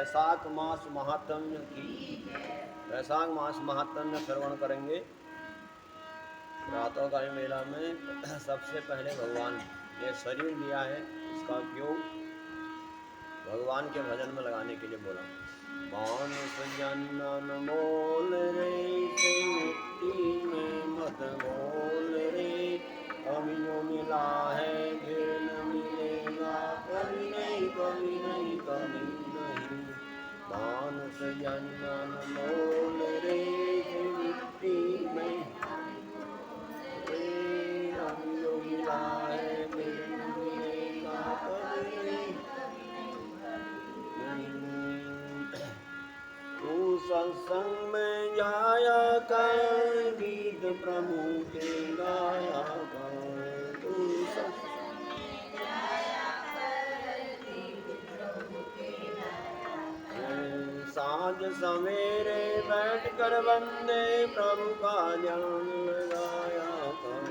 वैशाख मास महात्म्य की वैशाख मास महात्म्य श्रवण करेंगे। प्रातःकालीन मेला में सबसे पहले भगवान ने शरीर लिया है, इसका उपयोग भगवान के भजन में लगाने के लिए बोला। मानुष जन्म मोल रे से मिट्टी में मत बोल रे, कभी जो मिला है फिर न मिलेगा, कभी नहीं कभी नहीं कभी नहीं। मानुष जन्म मोल रे से मिट्टी में अभी जो मिला है फिर न मिलेगा, कभी नहीं। तू सत्संग में जाया कर, गीत प्रभु के गाया कर। तू सत्संग में जाया कर, गीत प्रभु के गाया कर। साँझ सवेरे बैठ कर वंदे प्रभु का ध्यान लगाया कर।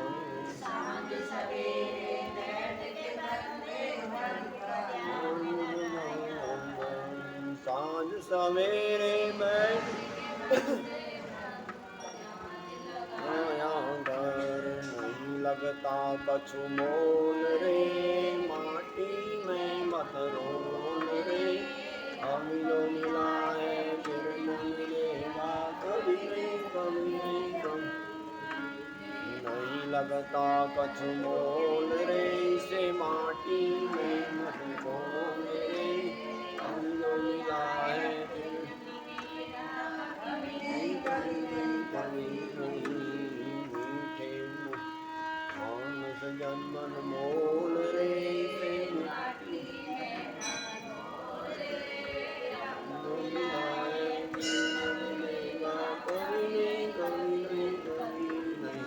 साँझ सवेरे बैठ के वंदे प्रभु का ध्यान लगाया कर। साँझ सवेरे बैठ नहीं लगता कछु मोल रे, माटी में मत रोल रे, अभी जो मिला है फिर नहीं मिलेगा, कभी नहीं कभी नहीं कभी नहीं लगता कछु मोल रे, इसे माटी में मत रोल रे, अभी जो मिला है फिर कभी नहीं कभी नहीं कभी नहीं। मीठे मानुष जन्मन मोल रे से मिट्टी में मत रोल रे, मिलेगा कभी नहीं कभी नहीं कभी नहीं।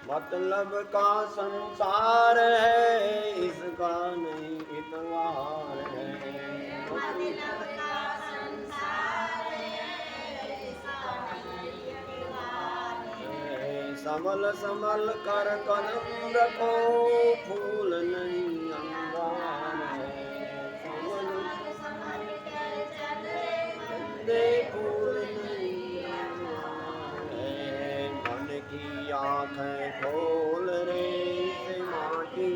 मतलब का संसार है, इसका नहीं इतवार है। मतलब का संसार है, इसका नहीं इतवार है। संभल संभल कर कदम रखो, फूल नहीं अंगार है। संभल संभल कर चले बंदे, फूल नहीं अंगार है। मन की आँखें खोल रे, से माटी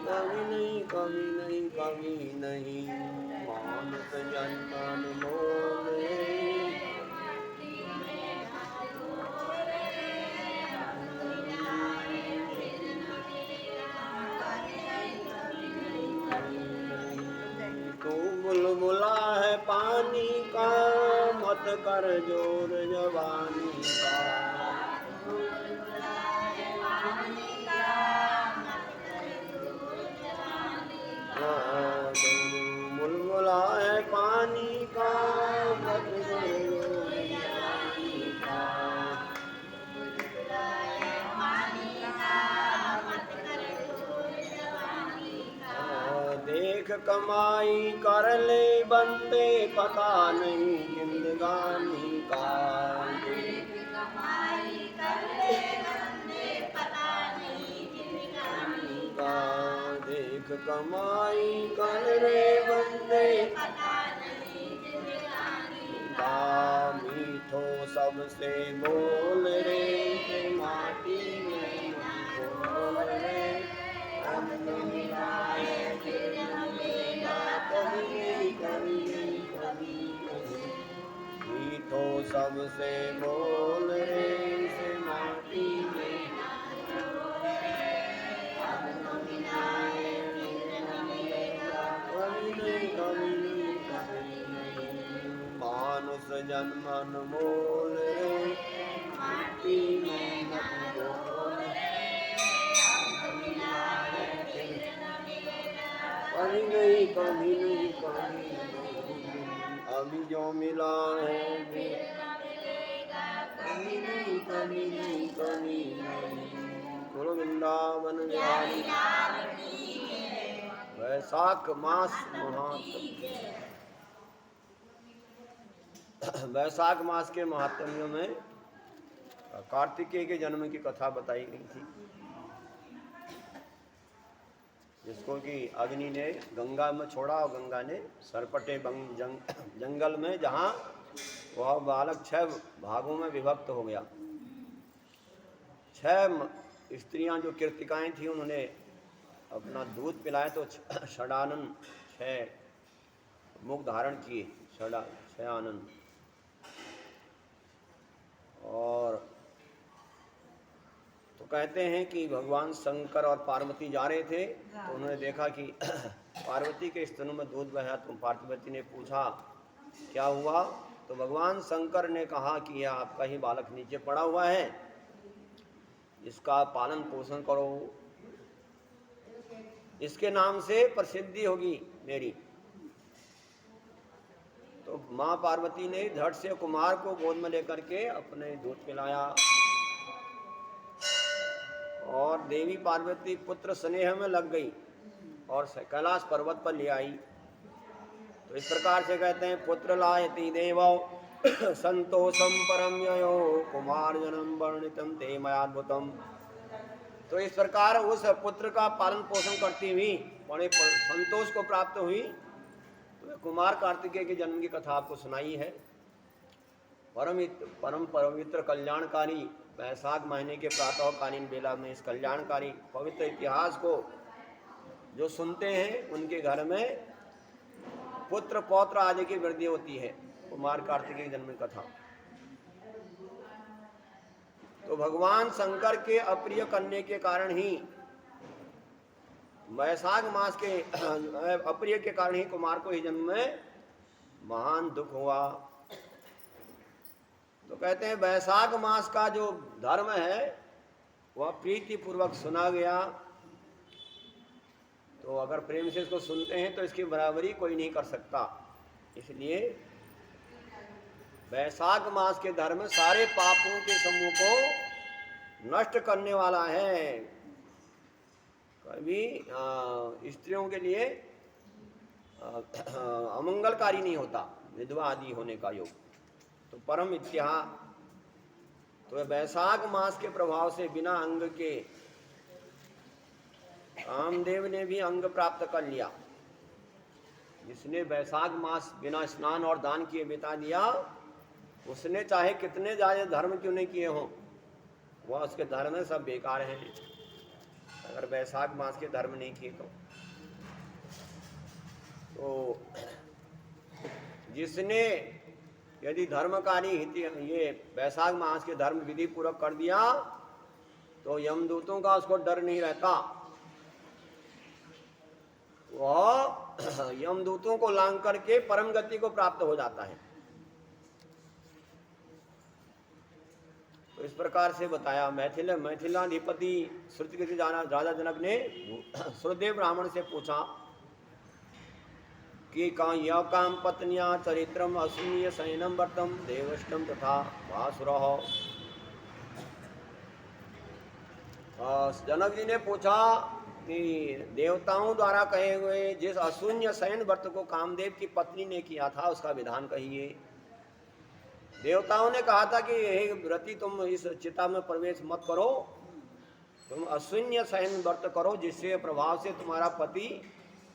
कभी नहीं कभी नहीं कभी नहीं। मानुष जन्मन मोल रे, तू बुलबुला है पानी का, मत कर जोर जवानी का। बुलबुला है पानी का, मत कर जोर जवानी का। देख कमाई कर ले बंदे, पता नहीं जिंदगानी का। देख कमाई कर ले बंदे, पता नहीं जिंदगानी का। देख कमाई कर रे बंदे, पता नहीं जिंदगानी का। मीठो सबसे बोल रे, माटी में बोल रे, मीठो सबसे बोल रे, से माटी में कभी नहीं कभी नहीं कभी नहीं। मानुष जन्मन मोल रे, माटी में मत बोल कभी नहीं कभी नहीं कभी नहीं। अभी जो मिला है कभी नहीं कभी नहीं कभी नहीं। गुरु वृंदावन बिहारी वैशाख मास महात्म्य। वैशाख मास के महात्म्यों में कार्तिकेय के जन्म की कथा बताई गई थी, जिसको कि अग्नि ने गंगा में छोड़ा और गंगा ने सरपटे जंगल में, जहाँ वह बालक 6 भागों में विभक्त हो गया। 6 स्त्रियां जो कीर्तिकाएं थी उन्होंने अपना दूध पिलाया तो षडानन 6 मुख धारण किए, 6 आनंद। और तो कहते हैं कि भगवान शंकर और पार्वती जा रहे थे तो उन्होंने देखा कि पार्वती के स्तनों में दूध बहा। तो पार्वती ने पूछा क्या हुआ, तो भगवान शंकर ने कहा कि यह आपका ही बालक नीचे पड़ा हुआ है, इसका पालन पोषण करो, इसके नाम से प्रसिद्धि होगी मेरी। तो माँ पार्वती ने झट से कुमार को गोद में लेकर के अपने दूध पिलाया और देवी पार्वती पुत्र स्नेह में लग गई और कैलाश पर्वत पर ले आई। तो इस प्रकार से कहते हैं पुत्र लायति देवो संतोषम परम ययो कुमार जन्म वर्णितम ते मयाद्भुतम। तो इस प्रकार उस पुत्र का पालन पोषण करती हुई बड़े संतोष को प्राप्त हुई। तो कुमार कार्तिकेय के जन्म की कथा आपको सुनाई है। परम पवित्र कल्याणकारी वैशाख महीने के प्रातःकालीन बेला में इस कल्याणकारी पवित्र इतिहास को जो सुनते हैं उनके घर में पुत्र पौत्र आदि की वृद्धि होती है। कुमार कार्तिकेय जन्म कथा। तो भगवान शंकर के अप्रिय करने के कारण ही वैशाख मास के अप्रिय के कारण ही कुमार को ही जन्म में महान दुख हुआ। तो कहते हैं वैशाख मास का जो धर्म है वह प्रीति पूर्वक सुना गया। तो अगर प्रेम से इसको सुनते हैं तो इसकी बराबरी कोई नहीं कर सकता। इसलिए वैशाख मास के धर्म सारे पापों के समूह को नष्ट करने वाला है। कभी स्त्रियों के लिए अमंगलकारी नहीं होता विधवा आदि होने का योग। तो परम इतिहास। तो वैशाख मास के प्रभाव से बिना अंग के कामदेव ने भी अंग प्राप्त कर लिया। जिसने वैशाख मास बिना स्नान और दान किए बिता दिया उसने चाहे कितने ज्यादा धर्म क्यों नहीं किए हों, वह उसके धर्म सब बेकार हैं अगर वैशाख मास के धर्म नहीं किए तो जिसने यदि धर्मकारी ये वैशाख मास के धर्म विधि पूर्वक कर दिया तो यमदूतों का उसको डर नहीं रहता। वह यमदूतों को लांग करके परम गति को प्राप्त हो जाता है। तो इस प्रकार से बताया। मैथिलाधिपति श्रुतकीर्ति राजा जनक ने श्रुतदेव ब्राह्मण से पूछा कि यह काम पत्निया चरित्रम असूय शयनम वर्तम देवष्टम तथा वासुरः। जनक जी ने पूछा कि देवताओं द्वारा कहे हुए जिस अशून्य शयन व्रत को कामदेव की पत्नी ने किया था उसका विधान कहिए। देवताओं ने कहा था कि हे व्रती तुम इस चिता में प्रवेश मत करो, तुम अशून्य शयन व्रत करो जिससे प्रभाव से तुम्हारा पति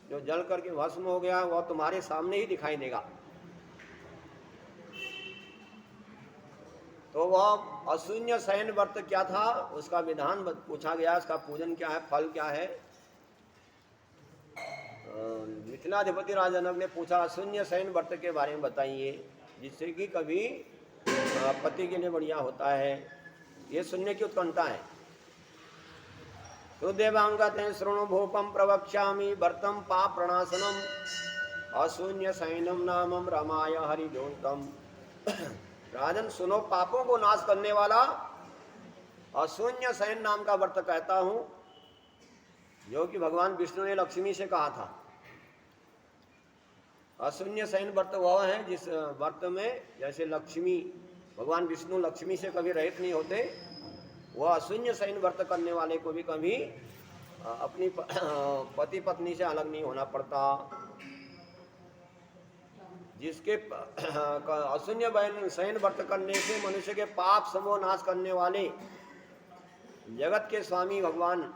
जो जल करके भस्म हो गया वह तुम्हारे सामने ही दिखाई देगा। तो वह अशून्य शयन व्रत क्या था उसका विधान पूछा गया, उसका पूजन क्या है, फल क्या है। मिथिलाधिपति राजा जनक ने पूछा अशून्य शयन व्रत के बारे में बताइए जिससे कि कभी पति के लिए बढ़िया होता है। ये सुनने की उत्कंठा है। तो देवांगते शृणु भूपम प्रवक्ष्यामि व्रतम पाप प्रणाशनम अशून्य शयनम नामम रमाय हरिजोतम। राजन सुनो, पापों को नाश करने वाला अशून्य शयन नाम का व्रत कहता हूं जो कि भगवान विष्णु ने लक्ष्मी से कहा था। अशून्य शयन व्रत वह है जिस व्रत में जैसे लक्ष्मी भगवान विष्णु लक्ष्मी से कभी रहित नहीं होते, वह अशून्य शयन व्रत करने वाले को भी कभी अपनी पति पत्नी से अलग नहीं होना पड़ता। जिसके अशून्य शयन व्रत करने से मनुष्य के पाप समूह नाश करने वाले जगत के स्वामी भगवान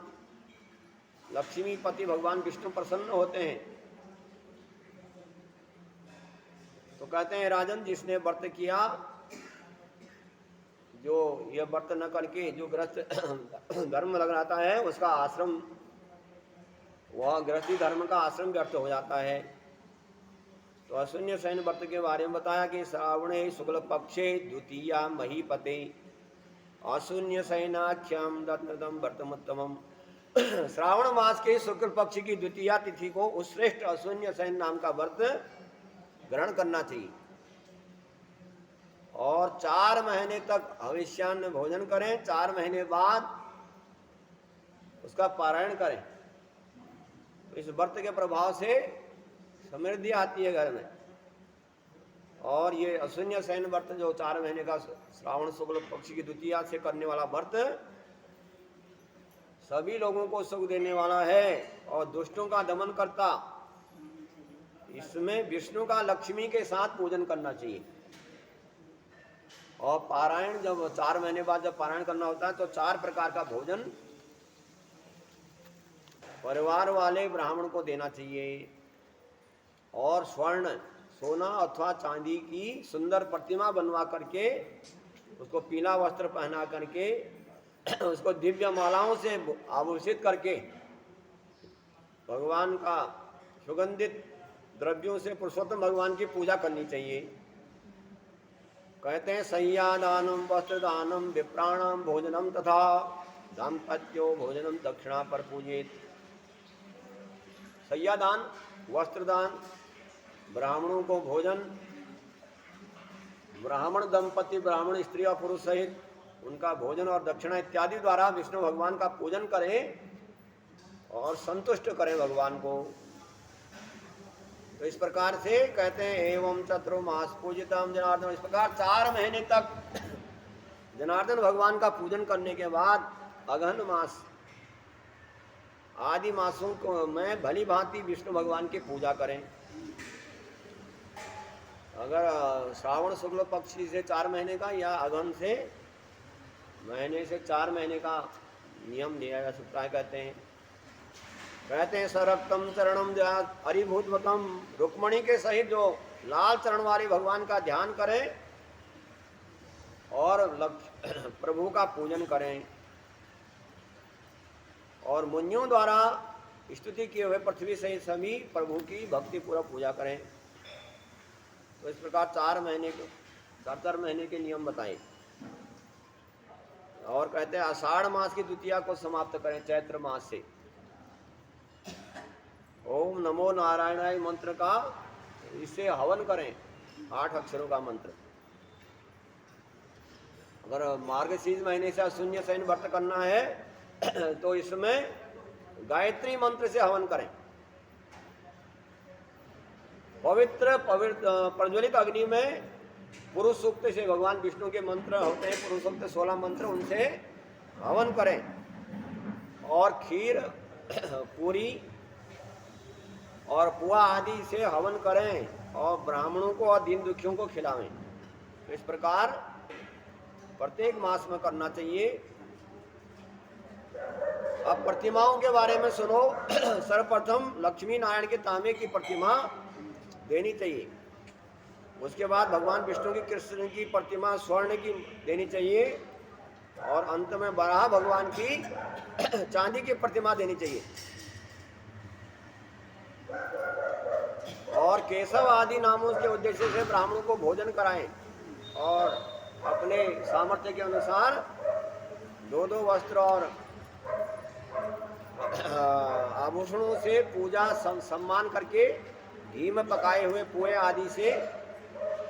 लक्ष्मीपति भगवान विष्णु प्रसन्न होते हैं। तो कहते हैं राजन, जिसने व्रत किया, जो ये व्रत न करके जो गृहस्थ धर्म लगाता है उसका आश्रम, वह गृहस्थी धर्म का आश्रम व्यर्थ हो जाता है। तो अशून्य शयन व्रत के बारे में बताया कि श्रावणे शुक्ल पक्षे द्वितीया महीपते अशून्य शयनाख्यम दत्तम व्रतमुत्तमम। श्रावण मास के शुक्ल पक्ष की द्वितीया तिथि को उस श्रेष्ठ अशून्य शयन नाम का व्रत ग्रहण करना चाहिए और 4 महीने तक हविष्यान्न भोजन करें। 4 महीने बाद उसका पारायण करें। तो इस व्रत के प्रभाव से समृद्धि आती है घर में। और ये अशून्य शयन व्रत जो 4 महीने का श्रावण शुक्ल पक्ष की द्वितीया से करने वाला व्रत सभी लोगों को सुख देने वाला है और दुष्टों का दमन करता। इसमें विष्णु का लक्ष्मी के साथ पूजन करना चाहिए। और पारायण जब 4 महीने बाद जब पारायण करना होता है तो 4 प्रकार का भोजन परिवार वाले ब्राह्मण को देना चाहिए। और स्वर्ण, सोना अथवा चांदी की सुंदर प्रतिमा बनवा करके उसको पीला वस्त्र पहना करके उसको दिव्य मालाओं से आभूषित करके भगवान का सुगंधित द्रव्यों से पुरुषोत्तम भगवान की पूजा करनी चाहिए। कहते हैं संयादानम वस्त्रदानम विप्राणाम भोजनम तथा दाम्पत्यो भोजनम दक्षिणा पर पूजित। संयादान, वस्त्रदान, ब्राह्मणों को भोजन, ब्राह्मण दंपति ब्राह्मण स्त्री और पुरुष सहित उनका भोजन और दक्षिणा इत्यादि द्वारा विष्णु भगवान का पूजन करें और संतुष्ट करें भगवान को। तो इस प्रकार से कहते हैं एवं चतुर्मास पूजितम जनार्दन। इस प्रकार 4 महीने तक जनार्दन भगवान का पूजन करने के बाद अगहन मास आदि मासों को में भली भांति विष्णु भगवान की पूजा करें। अगर श्रावण शुक्ल पक्ष से 4 महीने का या अगहन से महीने से 4 महीने का नियम लिया जा सकता है। कहते हैं सरक्तम चरणम हरिभूतवतम, रुक्मणी के सहित जो लाल चरण वाले भगवान का ध्यान करें और प्रभु का पूजन करें और मुनियों द्वारा स्तुति किए हुए पृथ्वी सहित सभी प्रभु की भक्ति पूर्वक पूजा करें। तो इस प्रकार 4 महीने के नियम बताए। और कहते हैं आषाढ़ मास की द्वितीया को समाप्त करें चैत्र मास से। ओम नमो नारायणाय मंत्र का इससे हवन करें, 8 अक्षरों का मंत्र। अगर मार्गशीर्ष महीने से शून्य शयन व्रत करना है तो इसमें गायत्री मंत्र से हवन करें। पवित्र प्रज्वलित अग्नि में पुरुष सूक्त से भगवान विष्णु के मंत्र होते हैं, पुरुष सूक्त 16 मंत्र, उनसे हवन करें। और खीर, पूरी और पुआ आदि से हवन करें और ब्राह्मणों को और दीन दुखियों को खिलावें। तो इस प्रकार प्रत्येक मास में करना चाहिए। अब प्रतिमाओं के बारे में सुनो। सर्वप्रथम लक्ष्मी नारायण के तांबे की प्रतिमा देनी चाहिए। उसके बाद भगवान विष्णु की कृष्ण की प्रतिमा स्वर्ण की देनी चाहिए और अंत में वराह भगवान की चांदी की प्रतिमा देनी चाहिए। और केशव आदि नामों के उद्देश्य से ब्राह्मणों को भोजन कराएं और अपने सामर्थ्य के अनुसार 2-2 वस्त्र और आभूषणों से पूजा सम्मान करके घी में पकाए हुए पुए आदि से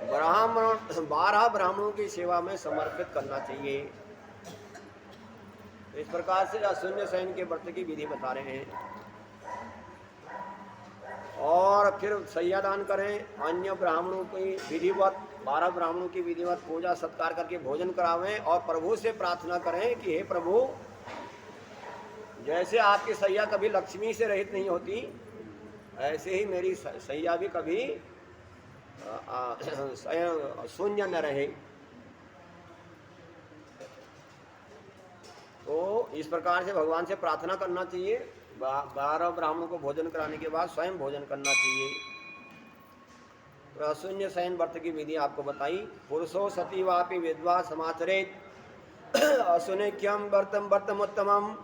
12 ब्राह्मणों की सेवा में समर्पित करना चाहिए। इस प्रकार से अशून्य शयन के व्रत की विधि बता रहे हैं। और फिर सैयादान करें, अन्य ब्राह्मणों की विधिवत 12 ब्राह्मणों की विधिवत पूजा सत्कार करके भोजन करावें और प्रभु से प्रार्थना करें कि हे प्रभु, जैसे आपकी सैया कभी लक्ष्मी से रहित नहीं होती, ऐसे ही मेरी सैया भी कभी शून्य न रहे। तो इस प्रकार से भगवान से प्रार्थना करना चाहिए। 12 ब्राह्मणों को भोजन कराने के बाद स्वयं भोजन करना चाहिए। तो अशून्य शयन व्रत की विधि आपको बताई। पुरुषो सती वापि विद्वा समाचरेत अशून्यम व्रतम व्रतमोत्तमम।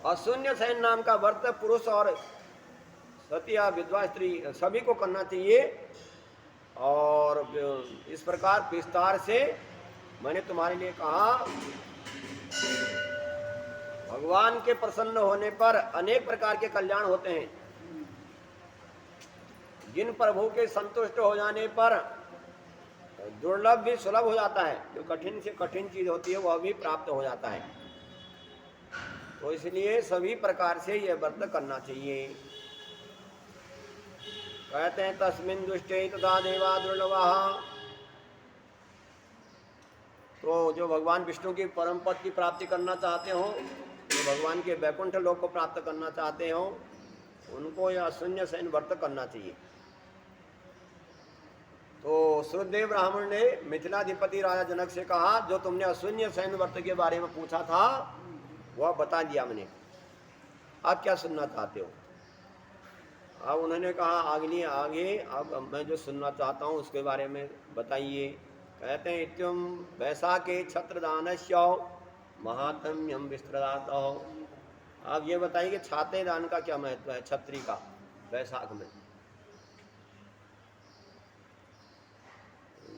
अशून्य शयन नाम का व्रत पुरुष और सती या विधवा स्त्री सभी को करना चाहिए। और इस प्रकार विस्तार से मैंने तुम्हारे लिए कहा। भगवान के प्रसन्न होने पर अनेक प्रकार के कल्याण होते हैं। जिन प्रभु के संतुष्ट हो जाने पर दुर्लभ भी सुलभ हो जाता है, जो कठिन से कठिन चीज होती है वह भी प्राप्त हो जाता है। तो इसलिए सभी प्रकार से यह व्रत करना चाहिए। कहते हैं तस्मिन् दुष्टे तथा देवा दुर्लभा। तो जो भगवान विष्णु की परम पद की प्राप्ति करना चाहते हो, जो भगवान के वैकुंठ लोक को प्राप्त करना चाहते हो, उनको यह अशून्य शयन व्रत करना चाहिए। तो श्रुतदेव ब्राह्मण ने मिथिलाधिपति राजा जनक से कहा, जो तुमने अशून्य शयन व्रत के बारे में पूछा था वह बता दिया मैंने, आप क्या सुनना चाहते हो? अब उन्होंने कहा आगे अब मैं जो सुनना चाहता हूँ उसके बारे में बताइए। कहते हैं इत्युम वैशाखे छत्रदानस्य महात्म्यम विस्तृत। आप ये बताइए कि छाते दान का क्या महत्व है छत्री का वैशाख में।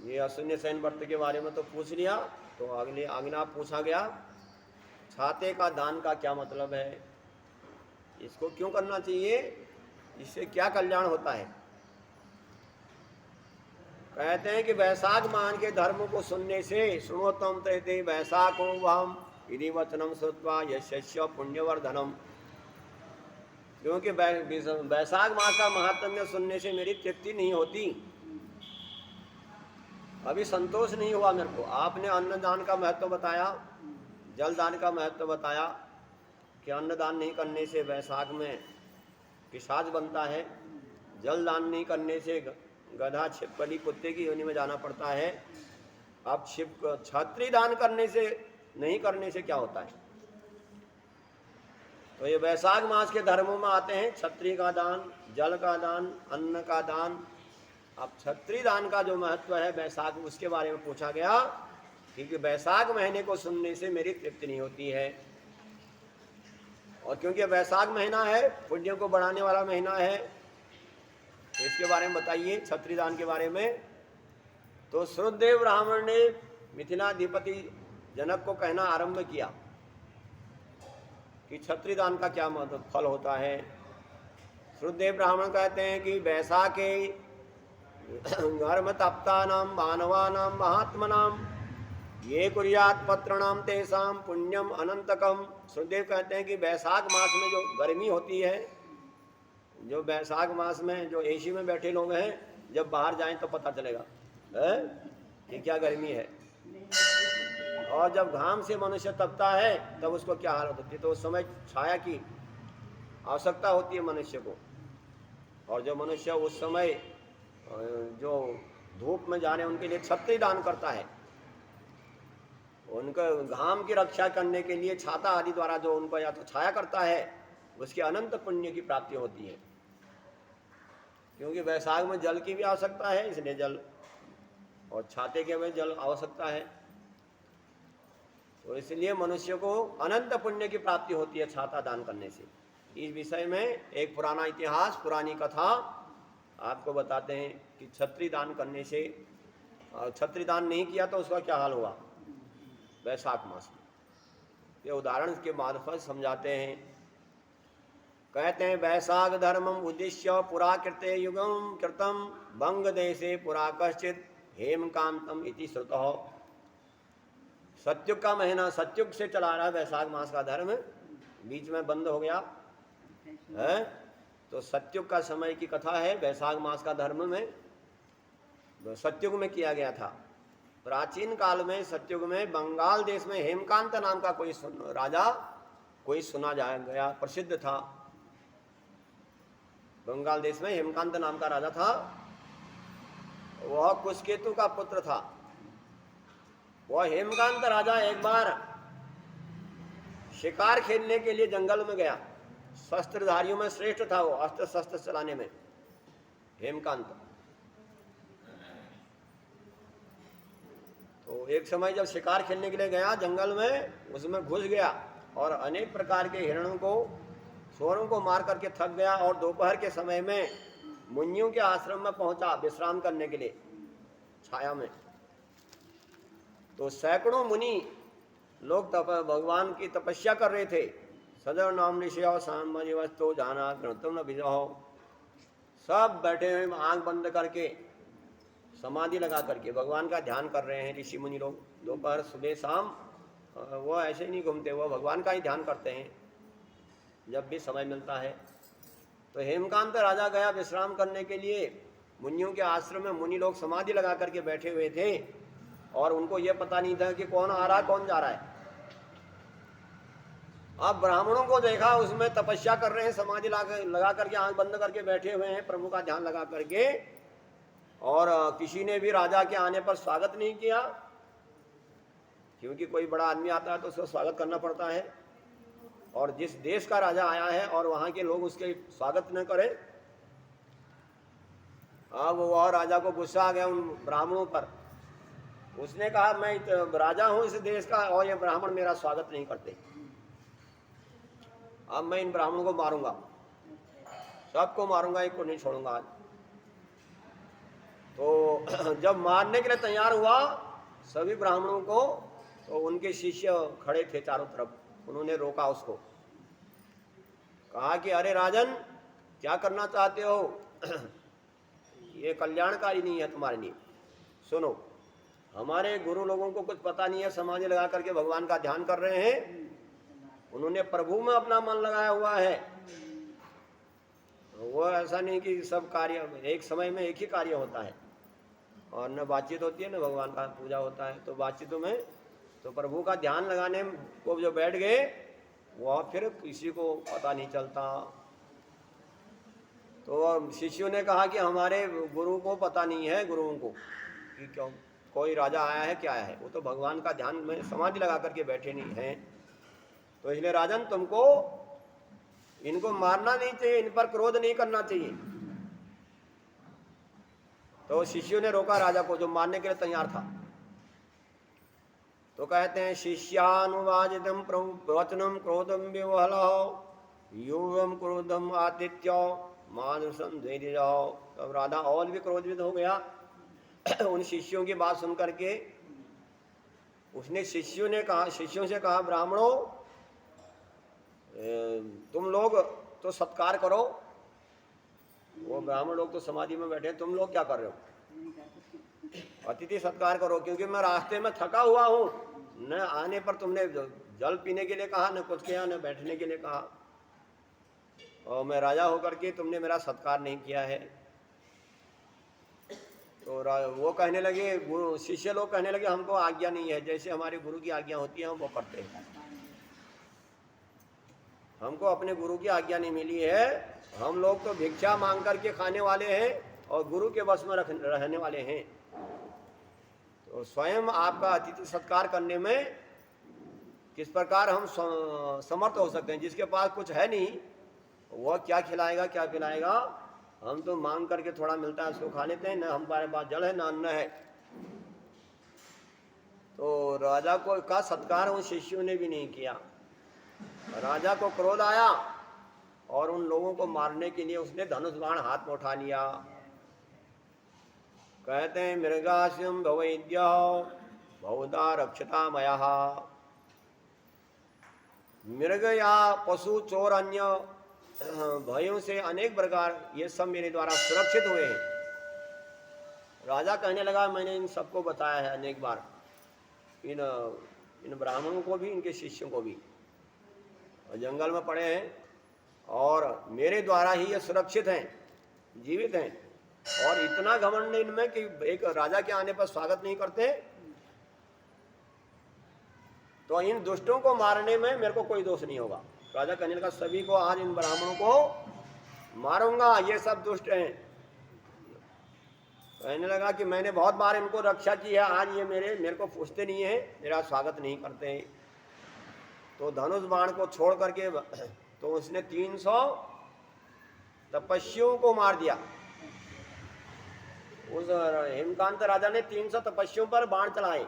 ये अशून्य शयन व्रत के बारे में तो पूछ लिया, तो अगला पूछा गया छाते का दान का क्या मतलब है, इसको क्यों करना चाहिए, इससे क्या कल्याण होता है। कहते हैं कि वैशाख माह के धर्म को सुनने से सुनोतम तैते वैशाखो वहम यदि वचनम श्रुत्वा यस्य पुण्यवर्धनम। क्योंकि वैशाख माह का महात्म्य सुनने से मेरी तृप्ति नहीं होती, अभी संतोष नहीं हुआ मेरे को। आपने अन्नदान का महत्व बताया, जलदान का महत्व बताया कि अन्नदान नहीं करने से वैशाख में पिशाच बनता है, जलदान नहीं करने से गधा छिपकली कुत्ते की योनि में जाना पड़ता है। अब छत्री दान करने से नहीं करने से क्या होता है। तो ये वैशाख मास के धर्मों में आते हैं छत्री का दान, जल का दान, अन्न का दान। अब छत्री दान का जो महत्व है वैशाख, उसके बारे में पूछा गया क्योंकि वैशाख महीने को सुनने से मेरी तृप्ति नहीं होती है। और क्योंकि वैशाख महीना है पुण्यों को बढ़ाने वाला महीना है, तो इसके बारे में बताइए छत्री दान के बारे में। तो श्रुतदेव ब्राह्मण ने मिथिलाधिपति जनक को कहना आरंभ किया कि छत्री दान का क्या मतलब फल होता है। श्रुतदेव ब्राह्मण कहते हैं कि वैशाखे घर्म तप्तानां मानवानां महात्मनां ये कुर्यात् पत्रणां तेषां पुण्यम अनंतकम। श्रुतदेव कहते हैं कि वैशाख मास में जो गर्मी होती है, जो वैशाख मास में जो एसी में बैठे लोग हैं, जब बाहर जाएं तो पता चलेगा है कि क्या गर्मी है। और जब घाम से मनुष्य तपता है तब उसको क्या हालत होती है। तो उस समय छाया की आवश्यकता होती है मनुष्य को। और जो मनुष्य उस समय जो धूप में जा रहे हैं उनके लिए छत्री दान करता है, उनका घाम की रक्षा करने के लिए छाता आदि द्वारा जो उनको या तो छाया करता है, उसके अनंत पुण्य की प्राप्ति होती है। क्योंकि वैशाख में जल की भी आवश्यकता है, इसलिए जल और छाते के में जल आवश्यकता है। तो इसलिए मनुष्य को अनंत पुण्य की प्राप्ति होती है छाता दान करने से। इस विषय में एक पुराना इतिहास, पुरानी कथा आपको बताते हैं कि छत्री दान करने से, छत्री दान नहीं किया तो उसका क्या हाल हुआ वैशाख मास में। ये उदाहरण के मार्फत समझाते हैं। कहते हैं वैशाख धर्मम उद्देश्य पुरा कृते युगम कृतम बंग देशे पुरा कश्चित हेमकांतम इति श्रुतः। सत्युग का महीना, सत्युग से चला रहा है वैशाख मास का धर्म, बीच में बंद हो गया है। तो सत्युग का समय की कथा है। वैशाख मास का धर्म में सत्युग में किया गया था। प्राचीन काल में सत्युग में बंगाल देश में हेमकांत नाम का कोई राजा कोई सुना गया, प्रसिद्ध था। बंगाल देश में हेमकांत नाम का राजा था। वह कुशकेतु का पुत्र था। वह हेमकांत राजा एक बार शिकार खेलने के लिए जंगल में गया। शस्त्रधारियों में श्रेष्ठ था वो, अस्त्र शस्त्र चलाने में हेमकांत। तो एक समय जब शिकार खेलने के लिए गया जंगल में, उसमें घुस गया और अनेक प्रकार के हिरणों को, सूअरों को मार करके थक गया। और दोपहर के समय में मुनियों के आश्रम में पहुंचा विश्राम करने के लिए छाया में। तो सैकड़ों मुनि लोग भगवान की तपस्या कर रहे थे। सदर नाम ऋषि सामि वस्तु जाना तुम न बिजाओ, सब बैठे हुए आंख बंद करके समाधि लगा करके भगवान का ध्यान कर रहे हैं ऋषि मुनि लोग। दोपहर सुबह शाम वो ऐसे नहीं घूमते, वो भगवान का ही ध्यान करते हैं जब भी समय मिलता है। तो हेमकांत राजा गया विश्राम करने के लिए मुनियों के आश्रम में। मुनि लोग समाधि लगा करके बैठे हुए थे और उनको ये पता नहीं था कि कौन आ रहा है कौन जा रहा है। अब ब्राह्मणों को देखा उसमें तपस्या कर रहे हैं, समाधि लगा करके आंख बंद करके बैठे हुए हैं प्रभु का ध्यान लगा करके। और किसी ने भी राजा के आने पर स्वागत नहीं किया, क्योंकि कोई बड़ा आदमी आता है तो उसका स्वागत करना पड़ता है। और जिस देश का राजा आया है और वहां के लोग उसके स्वागत न करें, अब वह राजा को गुस्सा आ गया उन ब्राह्मणों पर। उसने कहा मैं राजा हूं इस देश का और ये ब्राह्मण मेरा स्वागत नहीं करते, अब मैं इन ब्राह्मणों को मारूंगा, सबको मारूंगा, एक को नहीं छोड़ूंगा आज। तो जब मारने के लिए तैयार हुआ सभी ब्राह्मणों को, तो उनके शिष्य खड़े थे चारों तरफ, उन्होंने रोका उसको, कहा कि अरे राजन क्या करना चाहते हो, ये कल्याणकारी नहीं है तुम्हारे लिए। सुनो, हमारे गुरु लोगों को कुछ पता नहीं है, समाधि लगा करके भगवान का ध्यान कर रहे हैं, उन्होंने प्रभु में अपना मन लगाया हुआ है। वो ऐसा नहीं कि सब कार्य एक समय में एक ही कार्य होता है, और न बातचीत होती है न भगवान का पूजा होता है। तो बातचीतों में तो प्रभु का ध्यान लगाने को जो बैठ गए वह फिर किसी को पता नहीं चलता। तो शिष्यों ने कहा कि हमारे गुरु को पता नहीं है, गुरुओं को, कि क्यों कोई राजा आया है क्या आया है, वो तो भगवान का ध्यान में समाधि लगा करके बैठे नहीं हैं। तो इसलिए राजन तुमको इनको मारना नहीं चाहिए, इन पर क्रोध नहीं करना चाहिए। तो शिष्यों ने रोका राजा को जो मारने के लिए तैयार था। तो कहते हैं शिष्यानुवादितम प्रवचनम क्रोधम विवहलो युवम क्रोधम आतिथ्यो मानुषम धैर्यो। तब राधा और भी क्रोधित हो गया उन शिष्यों की बात सुन करके। उसने शिष्यों से कहा ब्राह्मणों तुम लोग तो सत्कार करो। वो ब्राह्मण लोग तो समाधि में बैठे, तुम लोग क्या कर रहे हो, अतिथि सत्कार करो, क्योंकि मैं रास्ते में थका हुआ हूँ। न आने पर तुमने जल पीने के लिए कहा, न कुछ किया, न बैठने के लिए कहा, और मैं राजा होकर के तुमने मेरा सत्कार नहीं किया है। तो वो कहने लगे, गुरु शिष्य लोग कहने लगे हमको आज्ञा नहीं है, जैसे हमारे गुरु की आज्ञा होती है हम वो करते हैं, हमको अपने गुरु की आज्ञा नहीं मिली है। हम लोग तो भिक्षा मांग करके खाने वाले हैं और गुरु के बस में रहने वाले हैं। तो स्वयं आपका अतिथि सत्कार करने में किस प्रकार हम समर्थ हो सकते हैं। जिसके पास कुछ है नहीं वह क्या खिलाएगा क्या पिलाएगा, हम तो मांग करके थोड़ा मिलता है उसको खा लेते हैं, न हमारे पास जल है न अन्न है। तो राजा को का सत्कार उन शिष्यों ने भी नहीं किया। राजा को क्रोध आया और उन लोगों को मारने के लिए उसने धनुष बाण हाथ में उठा लिया। कहते हैं मृगास्यम भवैद्य बहुधा रक्षता मया। मृग या पशु चोर अन्य भयों से अनेक प्रकार ये सब मेरे द्वारा सुरक्षित हुए हैं। राजा कहने लगा मैंने इन सबको बताया है अनेक बार, इन ब्राह्मणों को भी इनके शिष्यों को भी, और जंगल में पड़े हैं और मेरे द्वारा ही ये सुरक्षित हैं, जीवित हैं। और इतना घमंड इनमें कि एक राजा के आने पर स्वागत नहीं करते। तो इन दुष्टों को मारने में मेरे को कोई दोष नहीं होगा। राजा कहने लगा सभी को आज इन ब्राह्मणों को मारूंगा, ये सब दुष्ट हैं। कहने लगा कि मैंने बहुत बार इनको रक्षा की है, आज ये मेरे को पूछते नहीं है, मेरा स्वागत नहीं करते हैं। तो धनुष बाण को छोड़ करके तो उसने 300 तपस्वियों को मार दिया। उस हेमकांत राजा ने 300 तपस्वियों पर बाण चलाए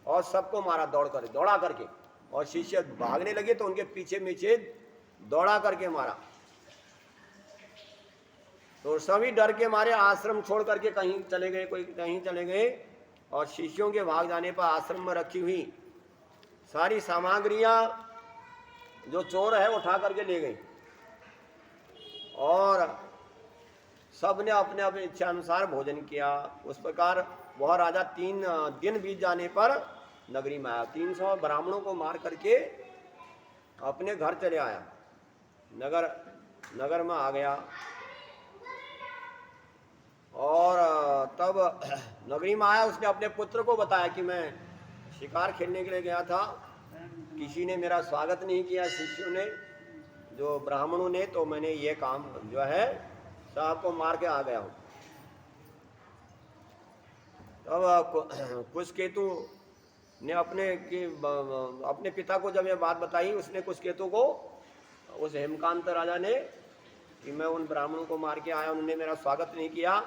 और सबको मारा दौड़ा करके, और शिष्य भागने लगे तो उनके पीछे पीछे दौड़ा करके मारा। तो सभी डर के मारे आश्रम छोड़ करके कहीं चले गए, कोई कहीं चले गए, और शिष्यों के भाग जाने पर आश्रम में रखी हुई सारी सामग्रियां जो चोर है उठा करके ले गए, और सब ने अपने अपने इच्छा अनुसार भोजन किया। उस प्रकार वह राजा 3 दिन बीत जाने पर नगरी में आया। 300 ब्राह्मणों को मार करके अपने घर चले आया, नगर में आ गया। और तब नगरी में आया, उसने अपने पुत्र को बताया कि मैं शिकार खेलने के लिए गया था, किसी ने मेरा स्वागत नहीं किया, शिष्यों ने, जो ब्राह्मणों ने, तो मैंने ये काम जो है साहब को मार के आ गया हूँ। तब कुशकेतु ने अपने पिता को जब ये बात बताई, उसने कुशकेतु को, उस हेमकांत राजा ने, कि मैं उन ब्राह्मणों को मार के आया, उन्होंने मेरा स्वागत नहीं किया।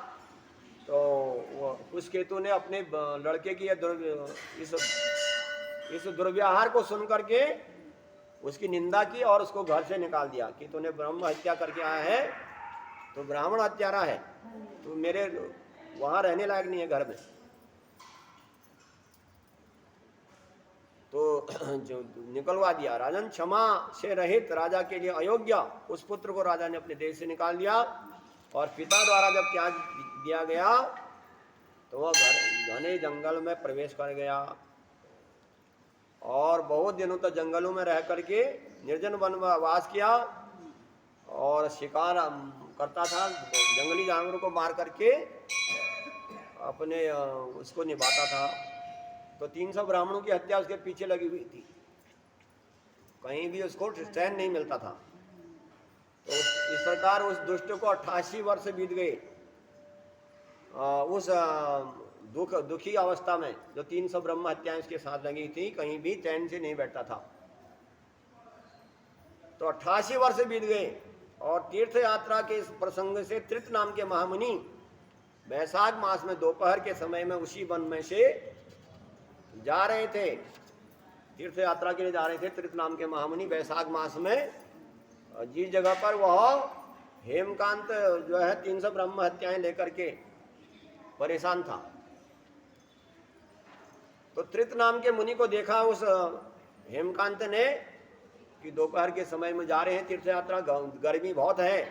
तो कुशकेतु ने अपने लड़के की इस दुर्व्यवहार को सुन करके उसकी निंदा की और उसको घर से निकाल दिया कि तूने ब्रह्म हत्या करके आया है, तो ब्राह्मण हत्यारा है, तो मेरे वहां रहने लायक नहीं है घर में। तो जो निकलवा दिया। राजन क्षमा से रहित राजा के लिए अयोग्य उस पुत्र को राजा ने अपने देश से निकाल दिया, और पिता द्वारा जब त्याग दिया गया तो वह घने जंगल में प्रवेश कर गया, और बहुत दिनों तक जंगलों में रह करके निर्जन वन में वास किया, और शिकार करता था, जंगली जानवरों को मार करके अपने उसको निभाता था। तो 300 ब्राह्मणों की हत्या उसके पीछे लगी हुई थी, कहीं भी उसको चैन नहीं मिलता था। तो इस प्रकार उस दुष्ट को 88 वर्ष बीत गए, उस दुखी अवस्था में, जो 300 ब्रह्म हत्याएं उसके साथ लगी थी, कहीं भी चैन से नहीं बैठता था। तो 88 वर्ष बीत गए, और तीर्थ यात्रा के इस प्रसंग से त्रित नाम के महामुनि वैशाख मास में दोपहर के समय में उसी वन में से जा रहे थे, तीर्थ यात्रा के लिए जा रहे थे। त्रित नाम के महामुनि वैशाख मास में जिस जगह पर वह हेमकांत जो है 300 ब्रह्म हत्याएं लेकर के परेशान था, तो त्रित नाम के मुनि को देखा उस हेमकांत ने कि दोपहर के समय में जा रहे हैं तीर्थ यात्रा, गर्मी बहुत है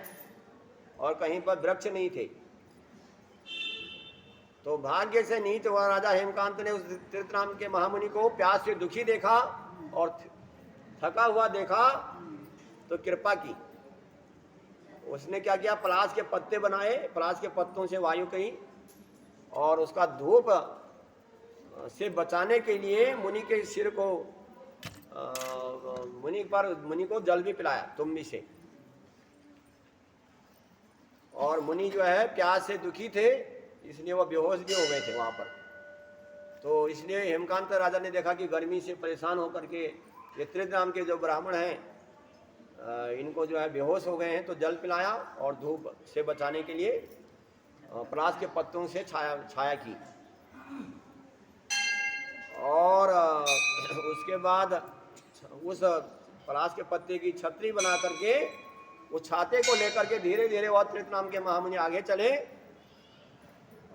और कहीं पर वृक्ष नहीं थे। तो भाग्य से नीत हुआ राजा हेमकांत ने उस त्रित नाम के महामुनि को प्यास से दुखी देखा और थका हुआ देखा, तो कृपा की। उसने क्या किया, पलाश के पत्ते बनाए, पलाश के पत्तों से वायु कही, और उसका धूप से बचाने के लिए मुनि के सिर को मुनि को जल भी पिलाया तुम्बी से। और मुनि जो है प्यास से दुखी थे, इसलिए वो बेहोश भी हो गए थे वहां पर। तो इसलिए हेमकांत राजा ने देखा कि गर्मी से परेशान होकर के ये त्रित नाम के जो ब्राह्मण हैं इनको जो है बेहोश हो गए हैं, तो जल पिलाया और धूप से बचाने के लिए पलाश के पत्तों से छाया की। और उसके बाद उस पलाश के पत्ते की छतरी बना करके उस छाते को लेकर के धीरे धीरे वह त्रित नाम के महामुनि आगे चले,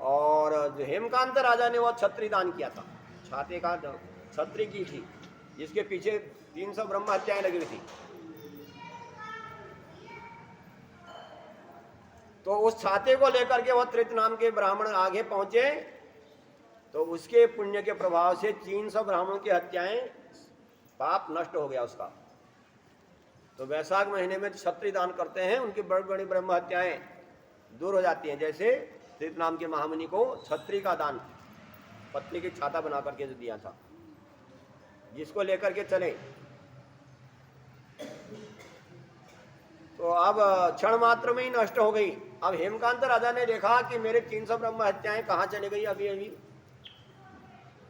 और जो हेमकांत राजा ने वह छतरी दान किया था, छाते का छतरी की थी, जिसके पीछे 300 ब्रह्म हत्याएं लगी हुई थी। तो उस छाते को लेकर के वह त्रित नाम के ब्राह्मण आगे पहुंचे, तो उसके पुण्य के प्रभाव से 300 ब्राह्मणों की हत्याएं, पाप नष्ट हो गया उसका। तो वैशाख महीने में छतरी दान करते हैं, उनकी बड़ी बड़ी ब्रह्म हत्याएं दूर हो जाती हैं। जैसे त्रित नाम के महामुनि को छतरी का दान, पत्नी की छाता बना करके जो दिया था, जिसको लेकर के चले। तो तो अब क्षण मात्र में ही नष्ट हो गई। अब हेमकांत राजा ने देखा कि मेरे 300 ब्रह्म हत्याएं कहाँ चली गई अभी अभी,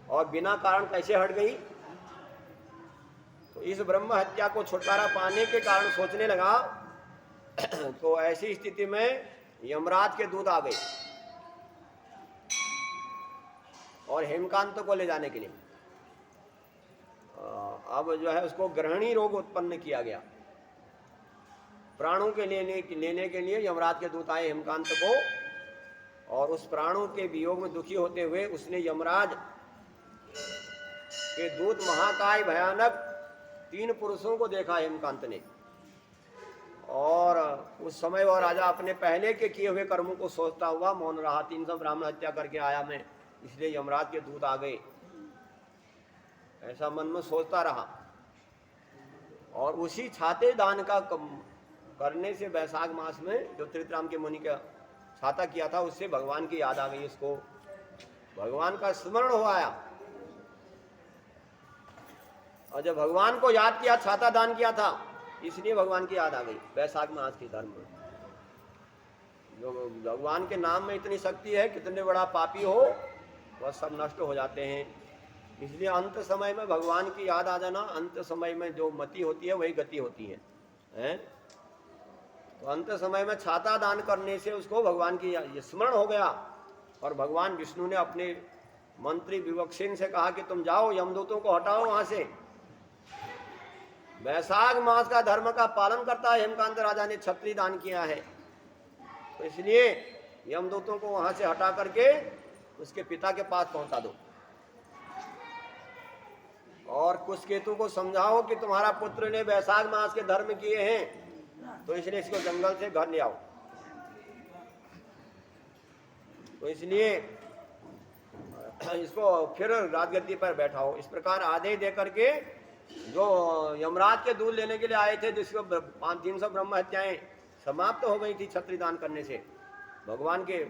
और बिना कारण कैसे हट गई। तो इस ब्रह्म हत्या को छुटकारा पाने के कारण सोचने लगा। तो ऐसी स्थिति में यमराज के दूत आ गए और हेमकांत को ले जाने के लिए अब जो है उसको ग्रहणी रोग उत्पन्न किया गया। प्राणों के लेने के लिए यमराज के दूत आए हेमकांत को, और उस प्राणों के वियोग में दुखी होते हुए उसने यमराज के दूत महाकाय भयानक 3 पुरुषों को देखा हेमकांत ने। और उस समय वह राजा अपने पहले के किए हुए कर्मों को सोचता हुआ मौन रहा। 300 ब्राह्मण हत्या करके आया मैं, इसलिए यमराज के दूत आ गए, ऐसा मन में सोचता रहा। और उसी छाते दान का करने से वैशाख मास में जो त्रित्राम के मुनि का छाता किया था, उससे भगवान की याद आ गई। इसको भगवान का स्मरण हो आया, और जब भगवान को याद किया, छाता दान किया था, इसलिए भगवान की याद आ गई। वैशाख मास की धर्म में जो भगवान के नाम में इतनी शक्ति है, कितने बड़ा पापी हो वह सब नष्ट हो जाते हैं। इसलिए अंत समय में भगवान की याद आ जाना, अंत समय में जो मति होती है वही गति होती है, हैं? तो अंत समय में छाता दान करने से उसको भगवान की स्मरण हो गया, और भगवान विष्णु ने अपने मंत्री विवक्षेन से कहा कि तुम जाओ यमदूतों को हटाओ वहां से। वैशाख मास का धर्म का पालन करता है हेमकांत राजा ने छत्री दान किया है, तो इसलिए यमदूतों को वहां से हटा करके उसके पिता के पास पहुंचा दो, और कुशकेतु को समझाओ कि तुम्हारा पुत्र ने वैशाख मास के धर्म किए हैं, तो इसलिए इसको जंगल से घर ले आओ। तो इसलिए इसको फिर राजगद्दी पर बैठाओ। इस प्रकार आदेश दे करके जो यमराज के दूध लेने के लिए आए थे, जिसको 300 ब्रह्म हत्याएं समाप्त हो गई थी छत्री दान करने से, भगवान के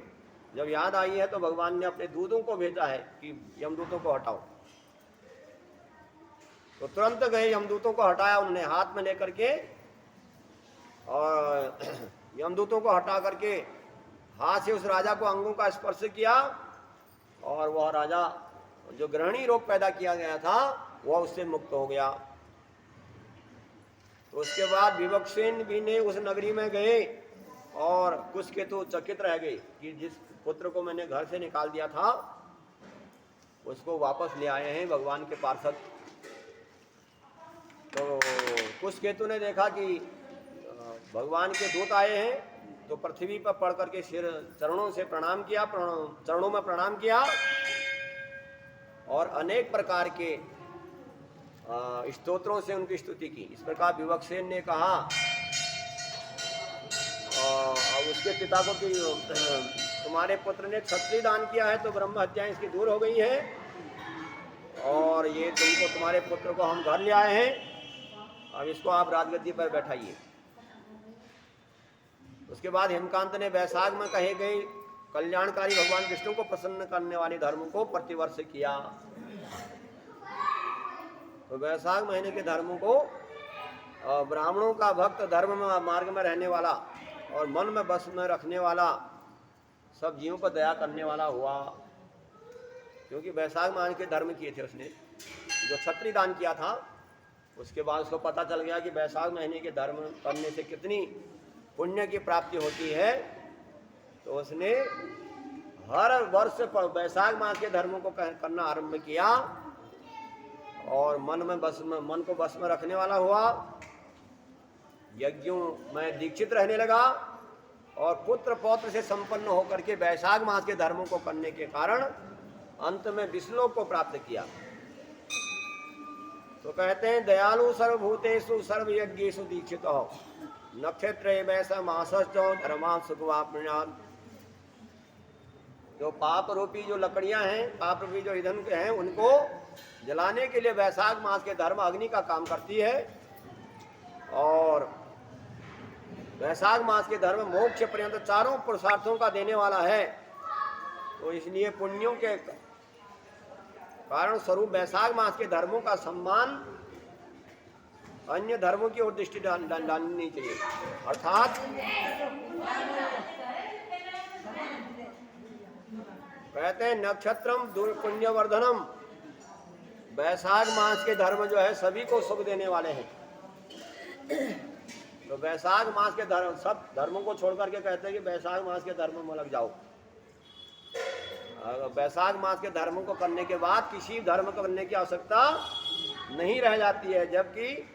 जब याद आई है तो भगवान ने अपने दूतों को भेजा है कि यमदूतों को हटाओ। तो तुरंत गए, यमदूतों को हटाया उन्होंने हाथ में लेकर के, और यमदूतों को हटा करके हाथ से उस राजा को अंगों का स्पर्श किया, और वह राजा जो ग्रहणी रोग पैदा किया गया था वह उससे मुक्त हो गया। तो उसके बाद विवक्षेन भी ने उस नगरी में गए, और कुशकेतु चकित रह गए कि जिस पुत्र को मैंने घर से निकाल दिया था उसको वापस ले आए हैं भगवान के पार्षद। तो कुशकेतु ने देखा कि भगवान के दूत आए हैं, तो पृथ्वी पर पड़ करके सिर चरणों से प्रणाम किया, चरणों में प्रणाम किया, और अनेक प्रकार के स्तोत्रों से उनकी स्तुति की। इस प्रकार विवक्षेन ने कहा उसके पिता को कि तुम्हारे पुत्र ने क्षत्रिय दान किया है, तो ब्रह्म हत्याएं इसकी दूर हो गई है, और ये तुमको तुम्हारे पुत्र को हम घर ले आए हैं, अब इसको आप राजगद्दी पर बैठाइए। उसके बाद हेमकांत ने वैशाख में कहे गए कल्याणकारी भगवान विष्णु को प्रसन्न करने वाले धर्म को प्रतिवर्ष किया। तो वैशाख महीने के धर्मों को ब्राह्मणों का भक्त, धर्म में मार्ग में रहने वाला और मन में बस में रखने वाला, सब जीवों पर दया करने वाला हुआ। क्योंकि वैशाख माह के धर्म किए थे उसने, जो छत्री दान किया था, उसके बाद उसको पता चल गया कि वैशाख महीने के धर्म करने से कितनी पुण्य की प्राप्ति होती है। तो उसने हर वर्ष वैशाख मास के धर्मों को करना आरंभ किया, और मन को बस में रखने वाला हुआ, यज्ञों में दीक्षित रहने लगा, और पुत्र पौत्र से संपन्न होकर के वैशाख मास के धर्मों को करने के कारण अंत में विष्णुलोक को प्राप्त किया। तो कहते हैं दयालु सर्वभूतेषु सर्वयज्ञेषु दीक्षित हो, नक्षत्र वैसा मासश्चो धर्मा सुखवाप्नुयात्। जो पाप रूपी जो लकड़ियां हैं, पाप रूपी जो ईंधन के हैं, उनको जलाने के लिए वैशाख मास के धर्म अग्नि का काम करती है, और वैशाख मास के धर्म मोक्ष पर्यंत चारों पुरुषार्थों का देने वाला है। तो इसलिए पुण्यों के कारण स्वरूप वैशाख मास के धर्मों का सम्मान अन्य धर्मों की ओर दृष्टि डालनी नहीं चाहिए। अर्थात कहते हैं नक्षत्रम पुण्यवर्धनम, वैशाख मास के धर्म जो है सभी को सुख देने वाले हैं। तो वैशाख मास के धर्म, सब धर्मों को छोड़ करके कहते हैं कि वैशाख मास के धर्म में लग जाओ। वैशाख मास के धर्म को करने के बाद किसी धर्म को करने की आवश्यकता नहीं रह जाती है, जबकि